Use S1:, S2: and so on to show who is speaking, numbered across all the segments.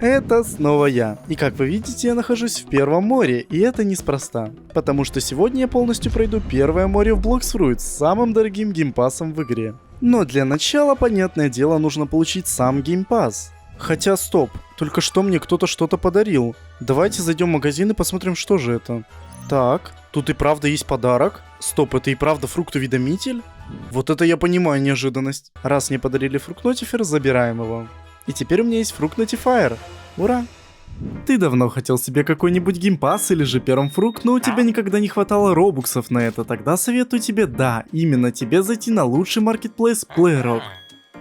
S1: Это снова я. И как вы видите, я нахожусь в Первом море, и это неспроста. Потому что сегодня я полностью пройду Первое море в Blox Fruit с самым дорогим геймпасом в игре. Но для начала, понятное дело, нужно получить сам геймпас. Хотя стоп, только что мне кто-то что-то подарил. Давайте зайдем в магазин и посмотрим, что же это. Так, тут и правда есть подарок. Стоп, это и правда фруктоведомитель? Вот это я понимаю неожиданность. Раз мне подарили фрукт Нотифер, забираем его. И теперь у меня есть фрукт Notifier. Ура! Ты давно хотел себе какой-нибудь геймпас или же первым фрукт, но у тебя никогда не хватало робуксов на это. Тогда советую тебе, да, именно тебе зайти на лучший маркетплейс PlayRock.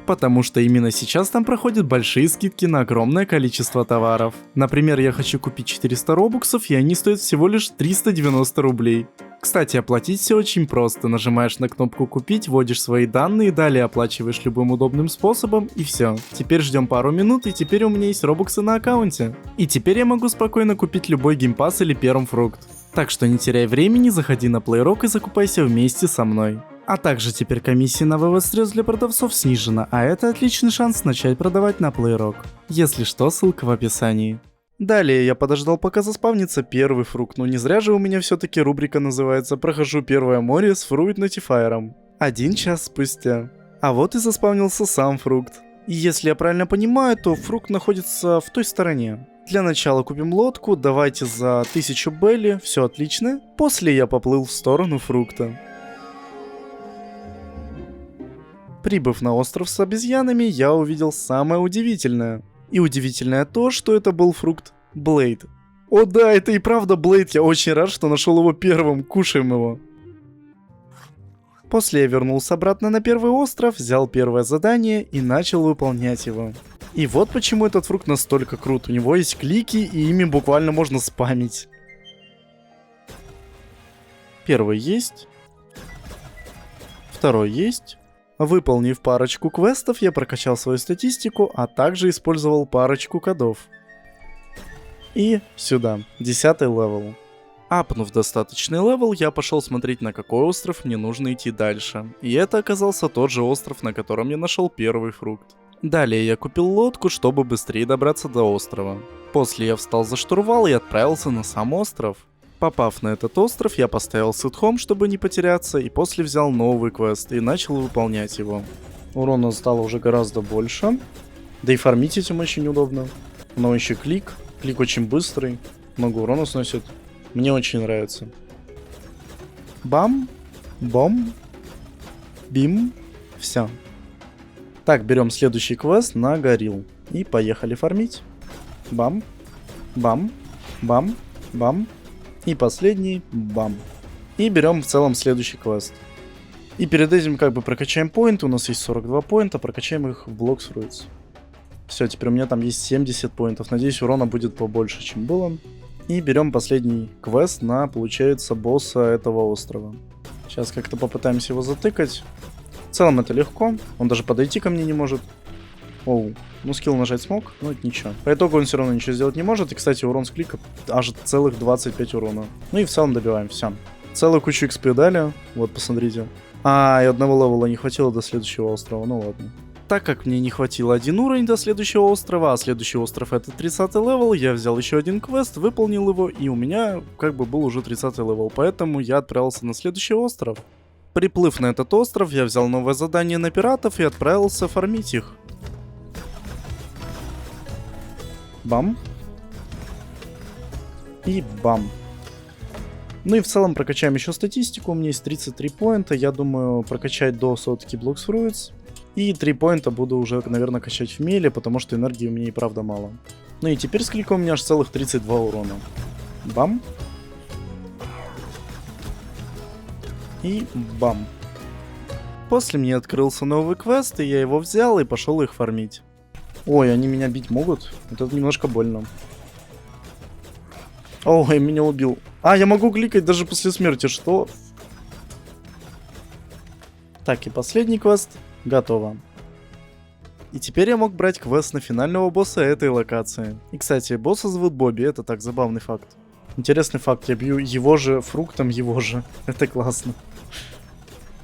S1: Потому что именно сейчас там проходят большие скидки на огромное количество товаров. Например, я хочу купить 400 робуксов, и они стоят всего лишь 390 рублей. Кстати, оплатить все очень просто. Нажимаешь на кнопку «Купить», вводишь свои данные, далее оплачиваешь любым удобным способом, и все. Теперь ждем пару минут, и теперь у меня есть робуксы на аккаунте. И теперь я могу спокойно купить любой геймпас или первым фрукт. Так что не теряй времени, заходи на PlayRock и закупайся вместе со мной. А также теперь комиссия на вывод средств для продавцов снижена, а это отличный шанс начать продавать на PlayRock. Если что, ссылка в описании. Далее я подождал, пока заспавнится первый фрукт, но не зря же у меня все-таки рубрика называется «Прохожу Первое море с фрукт Нотифайером». 1 час спустя. А вот и заспавнился сам фрукт. И если я правильно понимаю, то фрукт находится в той стороне. Для начала купим лодку, давайте за 1000 белли, все отлично. После я поплыл в сторону фрукта. Прибыв на остров с обезьянами, я увидел самое удивительное. И удивительное то, что это был фрукт Блейд. О да, это и правда Блейд, я очень рад, что нашел его первым, кушаем его. После я вернулся обратно на первый остров, взял первое задание и начал выполнять его. И вот почему этот фрукт настолько крут, у него есть клики и ими буквально можно спамить. Первый есть. Второй есть. Выполнив парочку квестов, я прокачал свою статистику, а также использовал парочку кодов. И сюда, 10 левел. Апнув достаточный левел, я пошел смотреть, на какой остров мне нужно идти дальше. И это оказался тот же остров, на котором я нашел первый фрукт. Далее я купил лодку, чтобы быстрее добраться до острова. После я встал за штурвал и отправился на сам остров. Попав на этот остров, я поставил ситхом, чтобы не потеряться, и после взял новый квест и начал выполнять его. Урона стало уже гораздо больше, да и фармить этим очень удобно. Но еще клик очень быстрый, много урона сносит. Мне очень нравится. Бам, бом, бим, все. Так, берем следующий квест на горилл и поехали фармить. Бам, бам, бам, бам. И последний, бам. И берем в целом следующий квест. И перед этим как бы прокачаем поинты. У нас есть 42 поинта, прокачаем их в Blox Fruits. Все, теперь у меня там есть 70 поинтов. Надеюсь, урона будет побольше, чем было. И берем последний квест на, получается, босса этого острова. Сейчас как-то попытаемся его затыкать. В целом это легко. Он даже подойти ко мне не может. Оу. Ну, скилл нажать смог, но это ничего. По итогу он все равно ничего сделать не может. И, кстати, урон с клика аж целых 25 урона. Ну и в целом добиваем, все. Целую кучу XP дали. Вот, посмотрите. И одного левела не хватило до следующего острова. Ну ладно. Так как мне не хватило 1 уровень до следующего острова, а следующий остров это 30 левел, я взял еще один квест, выполнил его, и у меня как бы был уже 30 левел. Поэтому я отправился на следующий остров. Приплыв на этот остров, я взял новое задание на пиратов и отправился фармить их. Бам. И бам. Ну и в целом прокачаем еще статистику. У меня есть 33 поинта. Я думаю прокачать до сотки Blox Fruits. И 3 поинта буду уже, наверное, качать в меле, потому что энергии у меня и правда мало. Ну и теперь с клика у меня аж целых 32 урона. Бам. И бам. После мне открылся новый квест, и я его взял и пошел их фармить. Ой, они меня бить могут? Это немножко больно. Ой, меня убил. Я могу кликать даже после смерти, что? Так, и последний квест. Готово. И теперь я мог брать квест на финального босса этой локации. И, кстати, босса зовут Бобби, это так, забавный факт. Интересный факт, я бью его же фруктом, его же. Это классно.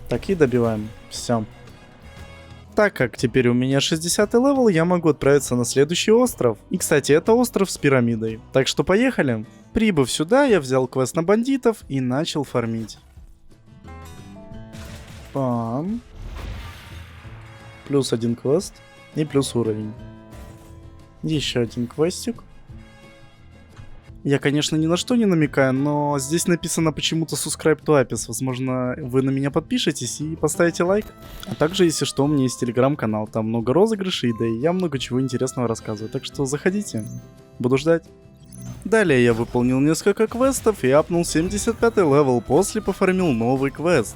S1: Так, и добиваем. Все. Так как теперь у меня 60 левел, я могу отправиться на следующий остров. И, кстати, это остров с пирамидой. Так что поехали. Прибыв сюда, я взял квест на бандитов и начал фармить. Пам. Плюс один квест и плюс уровень. Еще один квестик. Я, конечно, ни на что не намекаю, но здесь написано почему-то subscribe to Apis. Возможно, вы на меня подпишетесь и поставите лайк. А также, если что, у меня есть телеграм-канал. Там много розыгрышей, да и я много чего интересного рассказываю. Так что заходите. Буду ждать. Далее я выполнил несколько квестов и апнул 75 левел. После пофармил новый квест.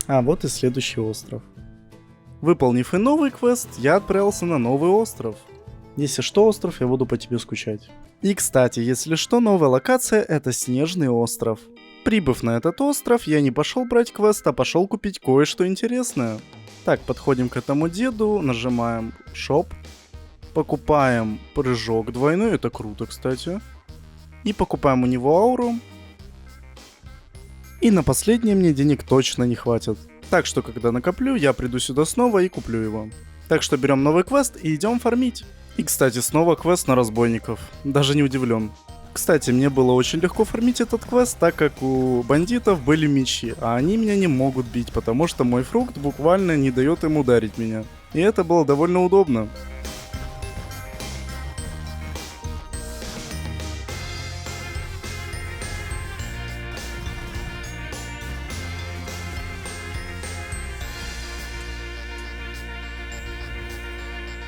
S1: А вот и следующий остров. Выполнив и новый квест, я отправился на новый остров. Если что, остров, я буду по тебе скучать. И кстати, если что, новая локация — это Снежный остров. Прибыв на этот остров, я не пошел брать квест, а пошел купить кое-что интересное. Так, подходим к этому деду, нажимаем Shop, покупаем прыжок двойной, это круто, кстати. И покупаем у него ауру. И на последнее мне денег точно не хватит. Так что, когда накоплю, я приду сюда снова и куплю его. Так что берем новый квест и идем фармить. И, кстати, снова квест на разбойников. Даже не удивлен. Кстати, мне было очень легко фармить этот квест, так как у бандитов были мечи, а они меня не могут бить, потому что мой фрукт буквально не дает им ударить меня. И это было довольно удобно.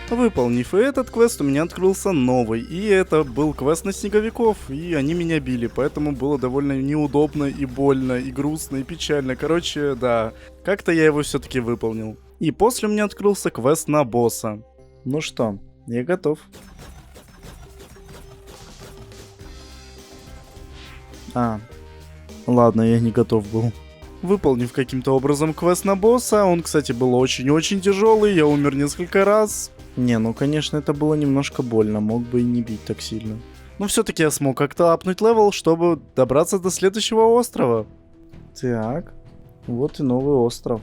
S1: Выполнив и этот квест, у меня открылся новый, и это был квест на снеговиков, и они меня били, поэтому было довольно неудобно и больно, и грустно, и печально. Короче, да, как-то я его все-таки выполнил. И после у меня открылся квест на босса. Ну что, я готов. Ладно, я не готов был. Выполнив каким-то образом квест на босса, он, кстати, был очень-очень тяжелый, я умер несколько раз. Не, ну конечно, это было немножко больно, мог бы и не бить так сильно. Но все-таки я смог как-то апнуть левел, чтобы добраться до следующего острова. Так, вот и новый остров.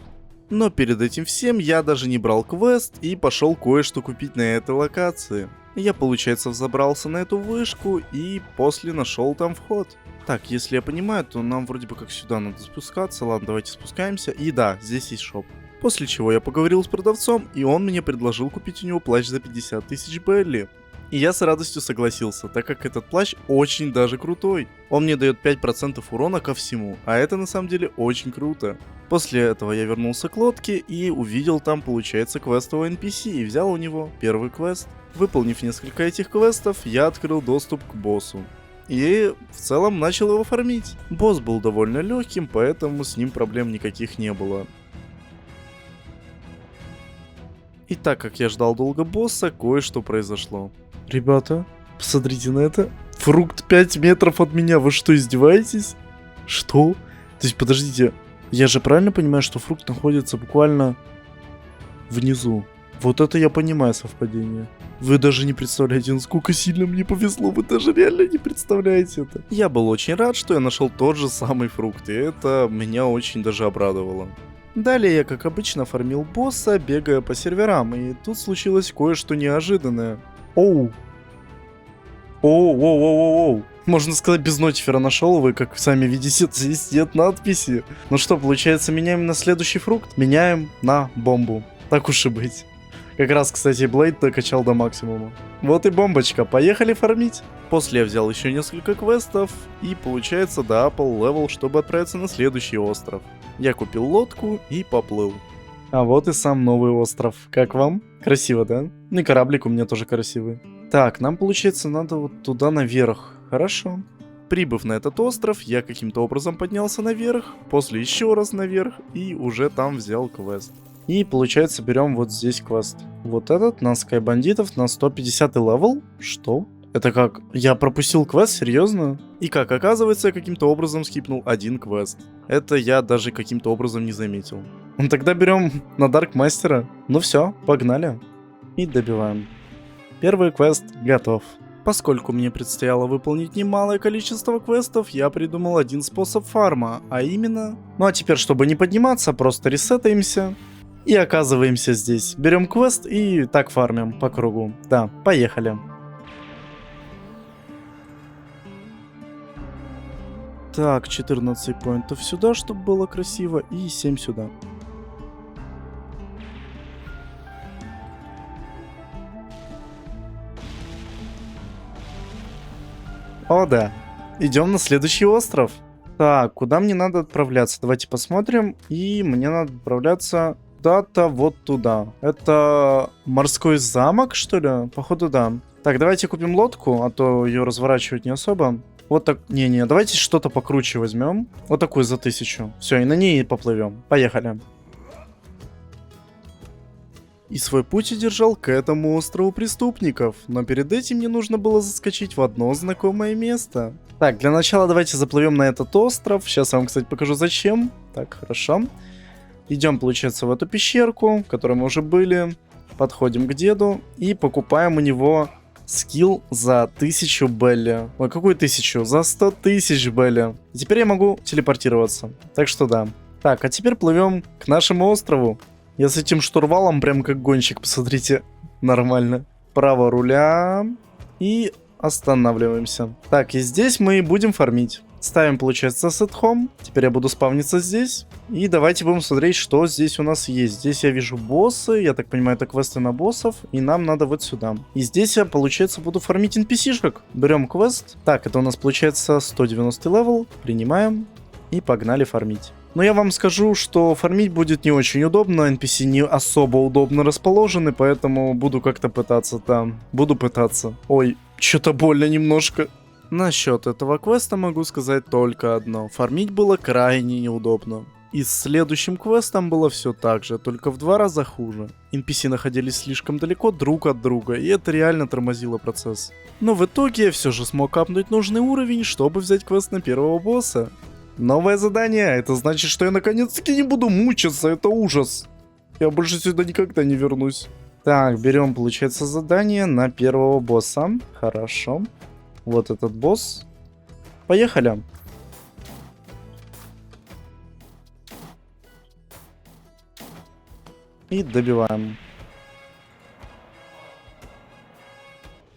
S1: Но перед этим всем я даже не брал квест и пошел кое-что купить на этой локации. Я, получается, взобрался на эту вышку и после нашел там вход. Так, если я понимаю, то нам вроде бы как сюда надо спускаться. Ладно, давайте спускаемся. И да, здесь есть шоп. После чего я поговорил с продавцом, и он мне предложил купить у него плащ за 50 тысяч Белли. И я с радостью согласился, так как этот плащ очень даже крутой. Он мне дает 5% урона ко всему, а это на самом деле очень круто. После этого я вернулся к лодке и увидел там, получается, квестового NPC и взял у него первый квест. Выполнив несколько этих квестов, я открыл доступ к боссу. И в целом начал его фармить. Босс был довольно легким, поэтому с ним проблем никаких не было. И так как я ждал долго босса, кое-что произошло. Ребята, посмотрите на это. Фрукт 5 метров от меня, вы что, издеваетесь? Что? То есть, подождите, я же правильно понимаю, что фрукт находится буквально внизу? Вот это я понимаю совпадение. Вы даже не представляете, насколько сильно мне повезло, вы даже реально не представляете это. Я был очень рад, что я нашел тот же самый фрукт, и это меня очень даже обрадовало. Далее я, как обычно, фармил босса, бегая по серверам, и тут случилось кое-что неожиданное. Оу. Оу. Можно сказать, без нотифера нашел, вы, как сами видите, здесь нет надписи. Ну что, получается, меняем на следующий фрукт? Меняем на бомбу. Так уж и быть. Как раз, кстати, Блейд докачал до максимума. Вот и бомбочка, поехали фармить. После я взял еще несколько квестов и, получается, доапал левел, чтобы отправиться на следующий остров. Я купил лодку и поплыл. А вот и сам новый остров. Как вам? Красиво, да? И кораблик у меня тоже красивый. Так, нам, получается, надо вот туда наверх. Хорошо. Прибыв на этот остров, я каким-то образом поднялся наверх, после еще раз наверх и уже там взял квест. И, получается, берем вот здесь квест. Вот этот, на Sky бандитов, на 150 левел. Что? Это как? Я пропустил квест? Серьезно? И как оказывается, я каким-то образом скипнул один квест. Это я даже каким-то образом не заметил. Ну тогда берем на Дарк Мастера. Ну все, погнали. И добиваем. Первый квест готов. Поскольку мне предстояло выполнить немалое количество квестов, я придумал один способ фарма, а именно... Ну а теперь, чтобы не подниматься, просто ресетаемся и оказываемся здесь. Берем квест и так фармим по кругу. Да, поехали. Так, 14 поинтов сюда, чтобы было красиво, и 7 сюда. О, да. Идем на следующий остров. Так, куда мне надо отправляться? Давайте посмотрим. И мне надо отправляться куда-то вот туда. Это морской замок, что ли? Походу, да. Так, давайте купим лодку, а то ее разворачивать не особо. Вот так. Не-не, давайте что-то покруче возьмем. Вот такую за 1000. Все, и на ней поплывем. Поехали. И свой путь я держал к этому острову преступников, но перед этим мне нужно было заскочить в одно знакомое место. Так, для начала давайте заплывем на этот остров. Сейчас я вам, кстати, покажу зачем. Так, хорошо. Идем, получается, в эту пещерку, в которой мы уже были. Подходим к деду и покупаем у него скилл за 1000 белли. Ой, какую 1000? За 100 000 белли. И теперь я могу телепортироваться. Так что да. Так, а теперь плывем к нашему острову. Я с этим штурвалом прям как гонщик, посмотрите. Нормально. Право руля. И останавливаемся. Так, и здесь мы будем фармить. Ставим, получается, set home. Теперь я буду спавниться здесь. И давайте будем смотреть, что здесь у нас есть. Здесь я вижу боссы. Я так понимаю, это квесты на боссов. И нам надо вот сюда. И здесь я, получается, буду фармить NPC-шек. Берем квест. Так, это у нас, получается, 190 левел. Принимаем. И погнали фармить. Но я вам скажу, что фармить будет не очень удобно, NPC не особо удобно расположены, поэтому буду как-то пытаться там. Буду пытаться. Ой, что-то больно немножко. Насчет этого квеста могу сказать только одно. Фармить было крайне неудобно. И с следующим квестом было все так же, только в 2 раза хуже. NPC находились слишком далеко друг от друга, и это реально тормозило процесс. Но в итоге я все же смог апнуть нужный уровень, чтобы взять квест на первого босса. Новое задание, это значит, что я наконец-таки не буду мучиться, это ужас. Я больше сюда никогда не вернусь. Так, берем, получается, задание на первого босса. Хорошо. Вот этот босс. Поехали. И добиваем.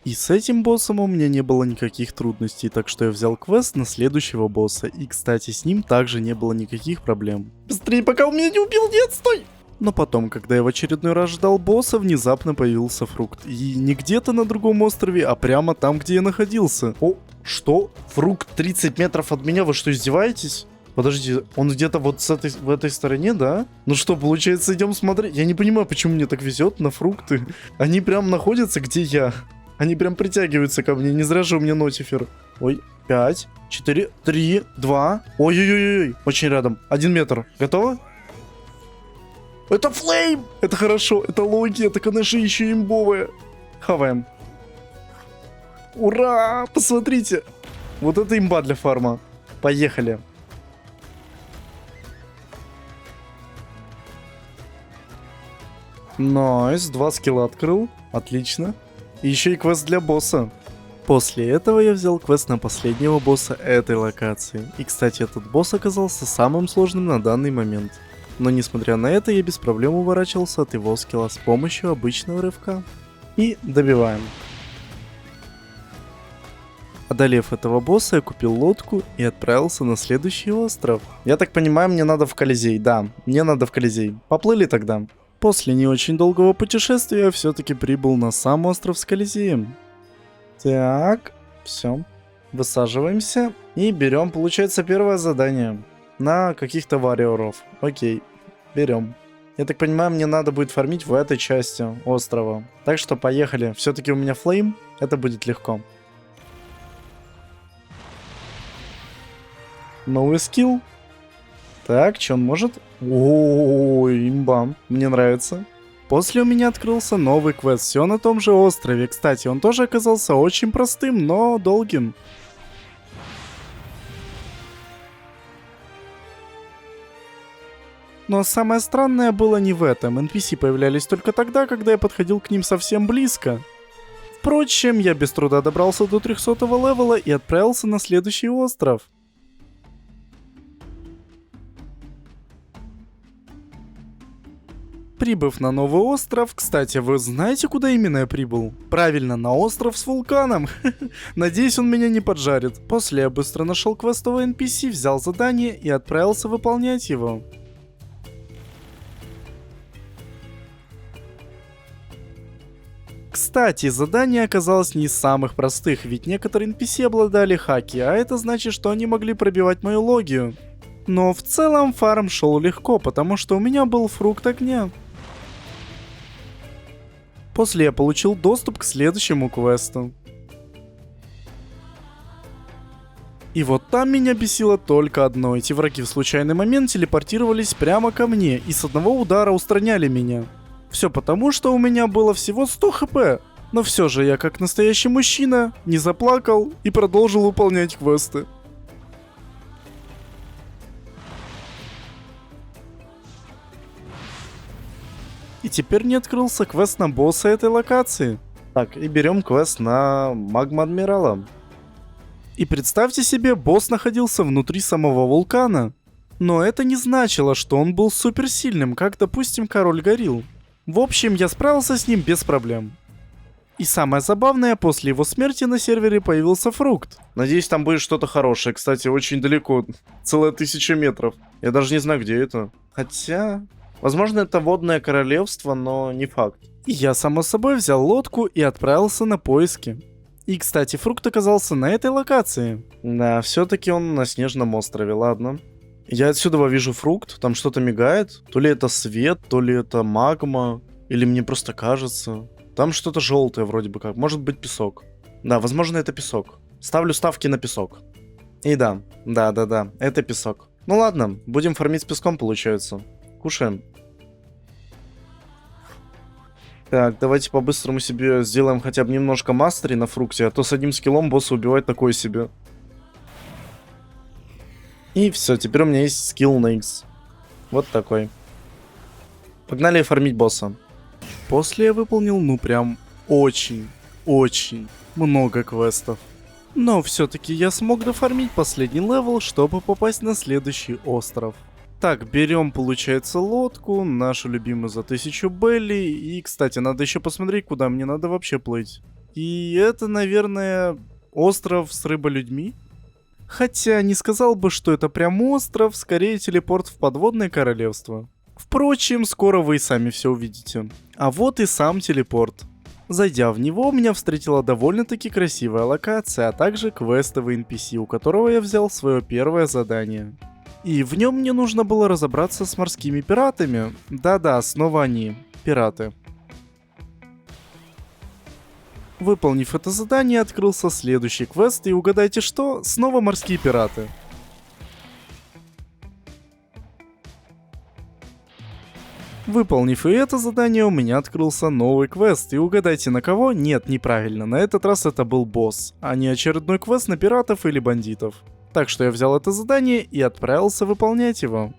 S1: И с этим боссом у меня не было никаких трудностей, так что я взял квест на следующего босса. И, кстати, с ним также не было никаких проблем. Быстрее, пока он меня не убил, нет, стой! Но потом, когда я в очередной раз ждал босса, внезапно появился фрукт. И не где-то на другом острове, а прямо там, где я находился. О, что? Фрукт 30 метров от меня? Вы что, издеваетесь? Подождите, он где-то вот в этой стороне, да? Ну что, получается, идем смотреть? Я не понимаю, почему мне так везет на фрукты. Они прям находятся, где я. Они прям притягиваются ко мне. Не зря же у меня нотифер. Ой, 5, 4, 3, 2. Ой-ой-ой, очень рядом. 1 метр. Готово? Это флейм! Это хорошо. Это логи. Это, конечно, еще имбовые. Хаваем. Ура! Посмотрите. Вот это имба для фарма. Поехали. Найс. 2 скилла открыл. Отлично. И еще и квест для босса. После этого я взял квест на последнего босса этой локации. И, кстати, этот босс оказался самым сложным на данный момент. Но несмотря на это, я без проблем уворачивался от его скилла с помощью обычного рывка. И добиваем. Одолев этого босса, я купил лодку и отправился на следующий остров. Я так понимаю, мне надо в Колизей. Да, мне надо в Колизей. Поплыли тогда. После не очень долгого путешествия я все-таки прибыл на сам остров с Колизеем. Так, все. Высаживаемся и берем, получается, первое задание. На каких-то варьеров. Окей, берем. Я так понимаю, мне надо будет фармить в этой части острова. Так что поехали. Все-таки у меня флейм, это будет легко. Новый скилл. Так, что он может? Ой, имба. Мне нравится. После у меня открылся новый квест, все на том же острове. Кстати, он тоже оказался очень простым, но долгим. Но самое странное было не в этом. NPC появлялись только тогда, когда я подходил к ним совсем близко. Впрочем, я без труда добрался до 300 левела и отправился на следующий остров. Прибыв на новый остров, кстати, вы знаете, куда именно я прибыл? Правильно, на остров с вулканом. Надеюсь, он меня не поджарит. После я быстро нашел квестовый NPC, взял задание и отправился выполнять его. Кстати, задание оказалось не из самых простых, ведь некоторые NPC обладали хаки, а это значит, что они могли пробивать мою логию. Но в целом фарм шел легко, потому что у меня был фрукт огня. После я получил доступ к следующему квесту. И вот там меня бесило только одно. Эти враги в случайный момент телепортировались прямо ко мне и с одного удара устраняли меня. Все потому, что у меня было всего 100 хп. Но все же я, как настоящий мужчина, не заплакал и продолжил выполнять квесты. И теперь мне открылся квест на босса этой локации. Так, и берем квест на Магма Адмирала. И представьте себе, босс находился внутри самого вулкана. Но это не значило, что он был суперсильным, как, допустим, Король Горилл. В общем, я справился с ним без проблем. И самое забавное, после его смерти на сервере появился фрукт. Надеюсь, там будет что-то хорошее. Кстати, очень далеко. Целая 1000 метров. Я даже не знаю, где это. Хотя... Возможно, это водное королевство, но не факт. И я, само собой, взял лодку и отправился на поиски. И, кстати, фрукт оказался на этой локации. Да, все-таки он на снежном острове, ладно. Я отсюда вижу фрукт, там что-то мигает. То ли это свет, то ли это магма, или мне просто кажется. Там что-то желтое вроде бы как, может быть песок. Да, возможно, это песок. Ставлю ставки на песок. И да, это песок. Ну ладно, будем фармить с песком, получается. Кушаем. Так, давайте по-быстрому себе сделаем хотя бы немножко мастери на фрукте, а то с одним скиллом босса убивать такое себе. И все, теперь у меня есть скилл на X. Вот такой. Погнали фармить босса. После я выполнил, ну прям очень много квестов. Но все-таки я смог дофармить последний левел, чтобы попасть на следующий остров. Так, берем, получается, лодку, нашу любимую за 1000 белли. И, кстати, надо еще посмотреть, куда мне надо вообще плыть. И это, наверное, остров с рыболюдьми. Хотя не сказал бы, что это прям остров, скорее телепорт в подводное королевство. Впрочем, скоро вы и сами все увидите. А вот и сам телепорт. Зайдя в него, меня встретила довольно-таки красивая локация, а также квестовый NPC, у которого я взял свое первое задание. И в нем мне нужно было разобраться с морскими пиратами. Да-да, снова они, пираты. Выполнив это задание, открылся следующий квест, и угадайте что? Снова морские пираты. Выполнив и это задание, у меня открылся новый квест, и угадайте на кого? Нет, неправильно, на этот раз это был босс, а не очередной квест на пиратов или бандитов. Так что я взял это задание и отправился выполнять его.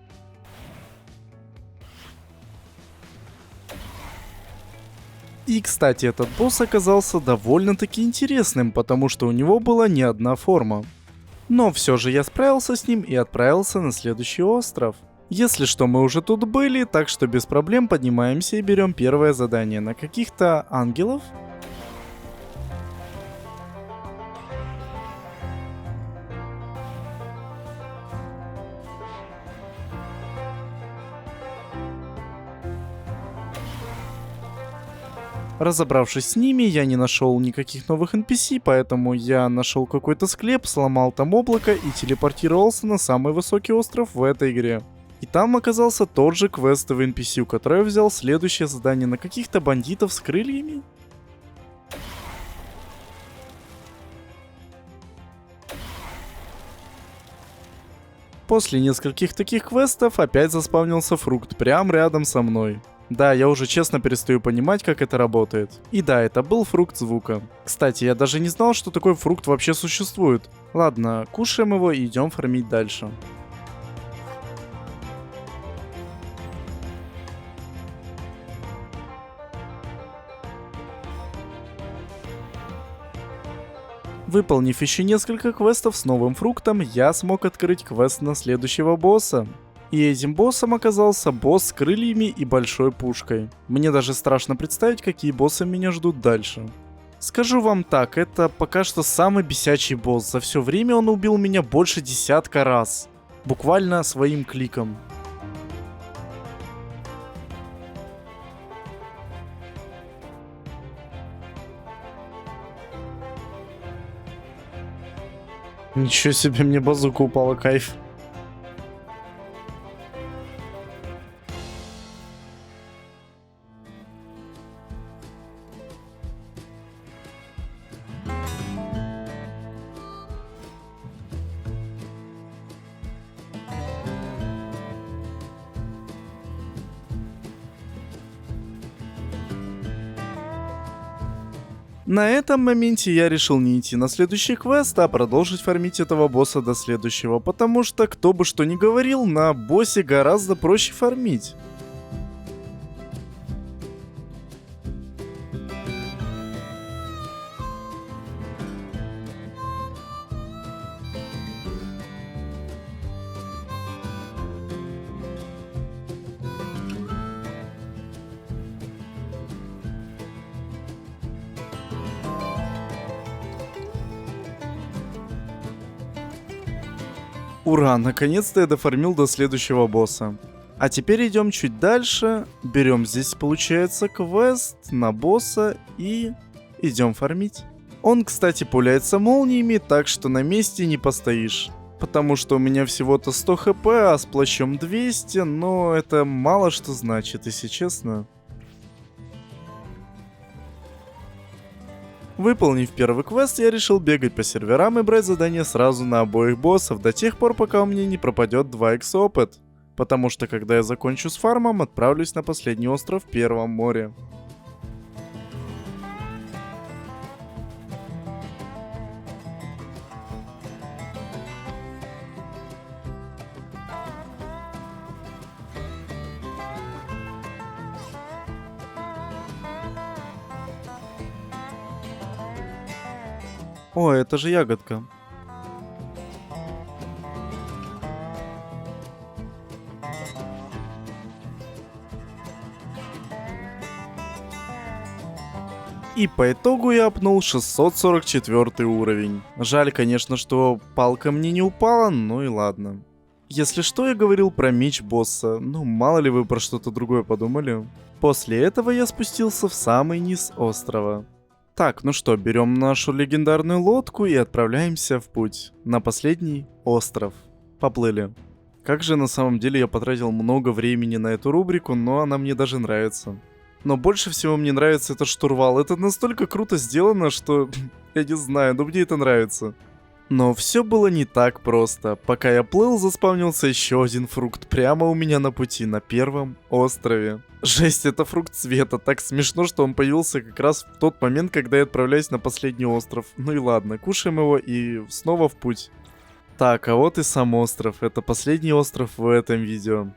S1: И, кстати, этот босс оказался довольно-таки интересным, потому что у него была не одна форма. Но все же я справился с ним и отправился на следующий остров. Если что, мы уже тут были, так что без проблем поднимаемся и берем первое задание на каких-то ангелов. Разобравшись с ними, я не нашел никаких новых NPC, поэтому я нашел какой-то склеп, сломал там облако и телепортировался на самый высокий остров в этой игре. И там оказался тот же квестовый NPC, у которого я взял следующее задание на каких-то бандитов с крыльями. После нескольких таких квестов опять заспавнился фрукт прямо рядом со мной. Да, я уже честно перестаю понимать, как это работает. И да, это был фрукт звука. Кстати, я даже не знал, что такой фрукт вообще существует. Ладно, кушаем его и идем фармить дальше. Выполнив еще несколько квестов с новым фруктом, я смог открыть квест на следующего босса. И этим боссом оказался босс с крыльями и большой пушкой. Мне даже страшно представить, какие боссы меня ждут дальше. Скажу вам так, это пока что самый бесячий босс. За все время он убил меня больше 10 раз. Буквально своим кликом. Ничего себе, мне базука упала, кайф. На этом моменте я решил не идти на следующий квест, а продолжить фармить этого босса до следующего, потому что, кто бы что ни говорил, на боссе гораздо проще фармить. Ура, наконец-то я дофармил до следующего босса. А теперь идем чуть дальше, берем здесь, получается, квест на босса и идем фармить. Он, кстати, пуляется молниями, так что на месте не постоишь. Потому что у меня всего-то 100 хп, а с плащом 200, но это мало что значит, если честно. Выполнив первый квест, я решил бегать по серверам и брать задания сразу на обоих боссов до тех пор, пока у меня не пропадет 2х опыт. Потому что когда я закончу с фармом, отправлюсь на последний остров в Первом море. О, это же ягодка. И по итогу я апнул 644 уровень. Жаль, конечно, что палка мне не упала, ну и ладно. Если что, я говорил про меч босса, ну мало ли вы про что-то другое подумали. После этого я спустился в самый низ острова. Так, ну что, берем нашу легендарную лодку и отправляемся в путь на последний остров. Поплыли. Как же на самом деле я потратил много времени на эту рубрику, но она мне даже нравится. Но больше всего мне нравится этот штурвал. Это настолько круто сделано, что я не знаю, но мне это нравится. Но все было не так просто. Пока я плыл, заспавнился еще один фрукт прямо у меня на пути, на первом острове. Жесть, это фрукт цвета. Так смешно, что он появился как раз в тот момент, когда я отправляюсь на последний остров. Ну и ладно, кушаем его и снова в путь. Так, а вот и сам остров. Это последний остров в этом видео.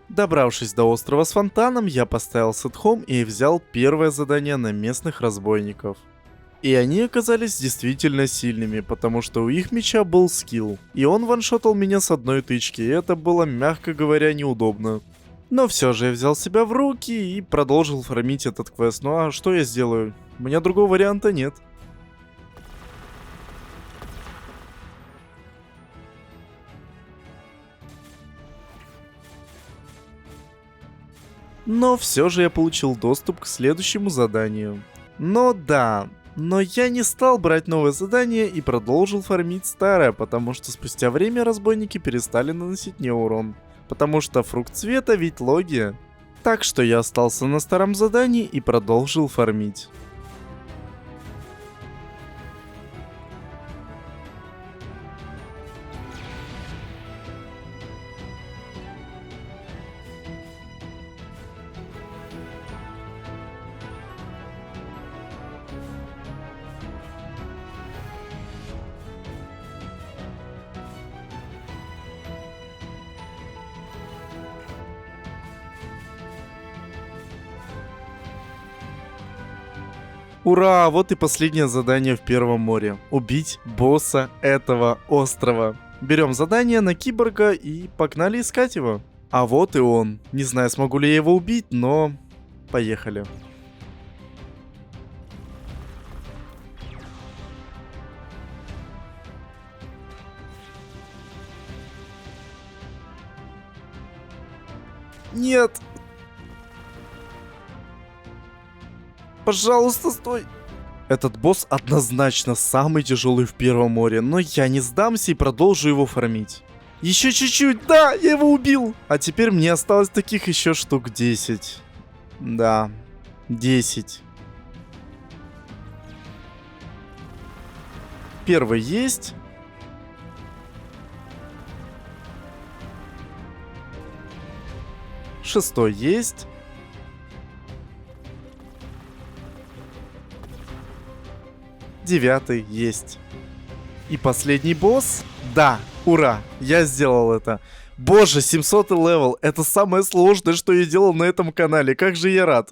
S1: Добравшись до острова с фонтаном, я поставил сетхом и взял первое задание на местных разбойников. И они оказались действительно сильными, потому что у их меча был скилл. И он ваншотал меня с одной тычки, и это было, мягко говоря, неудобно. Но все же я взял себя в руки и продолжил фармить этот квест. Ну а что я сделаю? У меня другого варианта нет. Но все же я получил доступ к следующему заданию. Но я не стал брать новое задание и продолжил фармить старое, потому что спустя время разбойники перестали наносить мне урон. Потому что фрукт цвета ведь логия. Так что я остался на старом задании и продолжил фармить. Ура! Вот и последнее задание в Первом море. Убить босса этого острова. Берем задание на киборга и погнали искать его. А вот и он. Не знаю, смогу ли я его убить, но... Поехали. Нет! Пожалуйста, стой! Этот босс однозначно самый тяжелый в Первом море, но я не сдамся и продолжу его фармить. Еще чуть-чуть, да, я его убил! А теперь мне осталось таких еще штук 10. Да, 10. Первый есть. Шестой есть. Девятый есть. И последний босс? Да, ура, я сделал это. Боже, 700 левел, это самое сложное, что я делал на этом канале, как же я рад.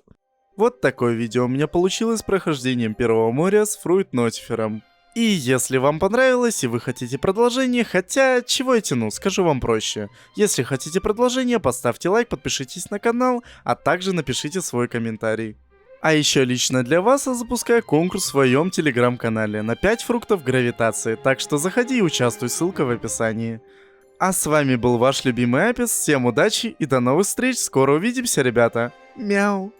S1: Вот такое видео у меня получилось с прохождением Первого моря с Фруит Нотифером. И если вам понравилось и вы хотите продолжение, хотя чего я тяну, скажу вам проще. Если хотите продолжение, поставьте лайк, подпишитесь на канал, а также напишите свой комментарий. А еще лично для вас я запускаю конкурс в своем телеграм-канале на 5 фруктов гравитации, так что заходи и участвуй, ссылка в описании. А с вами был ваш любимый Апис, всем удачи и до новых встреч, скоро увидимся, ребята. Мяу.